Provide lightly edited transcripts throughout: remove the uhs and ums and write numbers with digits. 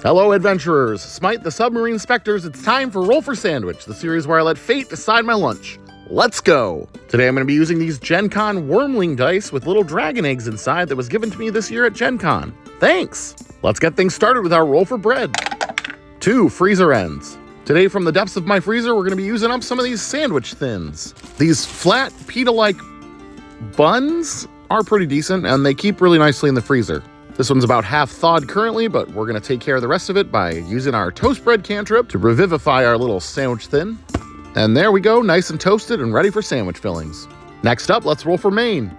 Hello, adventurers! Smite the submarine specters, it's time for Roll for Sandwich, the series where I let fate decide my lunch. Let's go! Today I'm going to be using these Gen Con wormling dice with little dragon eggs inside that was given to me this year at Gen Con. Thanks! Let's get things started with our roll for bread. 2 freezer ends. Today from the depths of my freezer we're going to be using up some of these sandwich thins. These flat, pita-like buns are pretty decent and they keep really nicely in the freezer. This one's about half thawed currently, but we're going to take care of the rest of it by using our toast bread cantrip to revivify our little sandwich thin. And there we go, nice and toasted and ready for sandwich fillings. Next up, let's roll for main.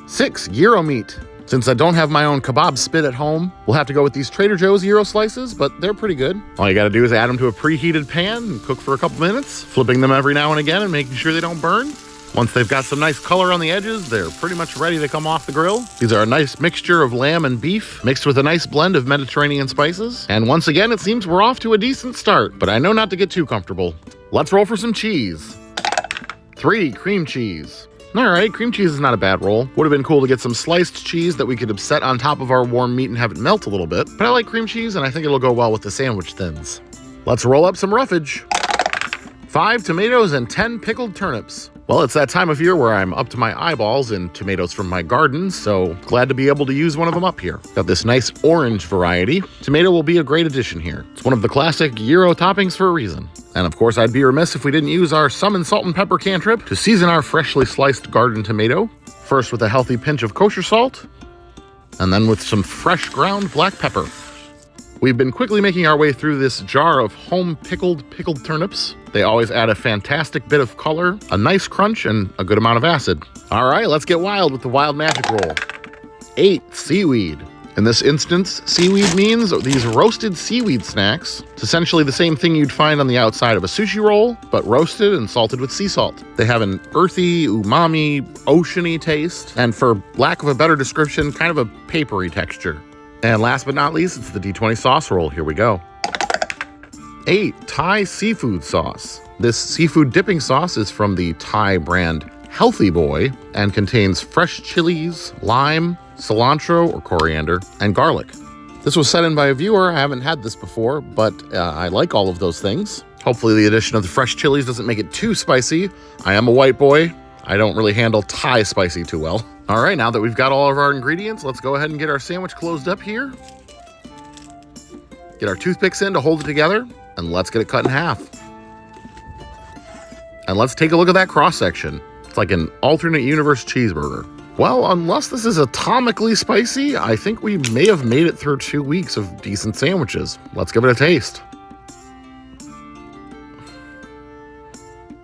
6 gyro meat. Since I don't have my own kebab spit at home, we'll have to go with these Trader Joe's gyro slices, but they're pretty good. All you gotta do is add them to a preheated pan and cook for a couple minutes, flipping them every now and again and making sure they don't burn. Once they've got some nice color on the edges, they're pretty much ready to come off the grill. These are a nice mixture of lamb and beef, mixed with a nice blend of Mediterranean spices. And once again, it seems we're off to a decent start, but I know not to get too comfortable. Let's roll for some cheese. 3 cream cheese. All right, cream cheese is not a bad roll. Would have been cool to get some sliced cheese that we could have set on top of our warm meat and have it melt a little bit, but I like cream cheese and I think it'll go well with the sandwich thins. Let's roll up some roughage. 5 tomatoes and 10 pickled turnips. Well, it's that time of year where I'm up to my eyeballs in tomatoes from my garden, so glad to be able to use one of them up here. Got this nice orange variety. Tomato will be a great addition here. It's one of the classic gyro toppings for a reason. And of course, I'd be remiss if we didn't use our summon salt and pepper cantrip to season our freshly sliced garden tomato. First with a healthy pinch of kosher salt, and then with some fresh ground black pepper. We've been quickly making our way through this jar of home pickled turnips. They always add a fantastic bit of color, a nice crunch, and a good amount of acid. All right, let's get wild with the wild magic roll. 8 seaweed. In this instance, seaweed means these roasted seaweed snacks. It's essentially the same thing you'd find on the outside of a sushi roll, but roasted and salted with sea salt. They have an earthy, umami, oceany taste, and for lack of a better description, kind of a papery texture. And last but not least, it's the D20 sauce roll. Here we go. 8 Thai seafood sauce. This seafood dipping sauce is from the Thai brand Healthy Boy and contains fresh chilies, lime, cilantro or coriander, and garlic. This was sent in by a viewer. I haven't had this before, but I like all of those things. Hopefully the addition of the fresh chilies doesn't make it too spicy. I am a white boy. I don't really handle Thai spicy too well. All right, now that we've got all of our ingredients, let's go ahead and get our sandwich closed up here. Get our toothpicks in to hold it together, and let's get it cut in half. And let's take a look at that cross-section. It's like an alternate universe cheeseburger. Well, unless this is atomically spicy, I think we may have made it through 2 weeks of decent sandwiches. Let's give it a taste.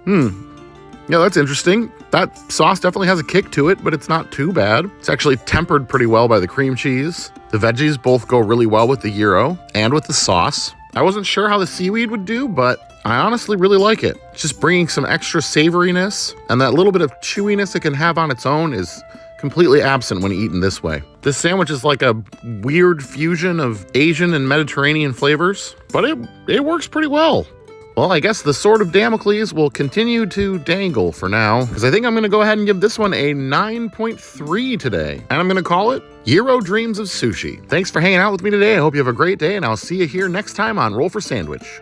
Yeah, that's interesting. That sauce definitely has a kick to it, but it's not too bad. It's actually tempered pretty well by the cream cheese. The veggies both go really well with the gyro and with the sauce. I wasn't sure how the seaweed would do, but I honestly really like it. It's just bringing some extra savoriness, and that little bit of chewiness it can have on its own is completely absent when eaten this way. This sandwich is like a weird fusion of Asian and Mediterranean flavors, but it works pretty well. Well, I guess the sword of Damocles will continue to dangle for now, because I think I'm going to go ahead and give this one a 9.3 today. And I'm going to call it Gyro Dreams of Sushi. Thanks for hanging out with me today. I hope you have a great day, and I'll see you here next time on Roll for Sandwich.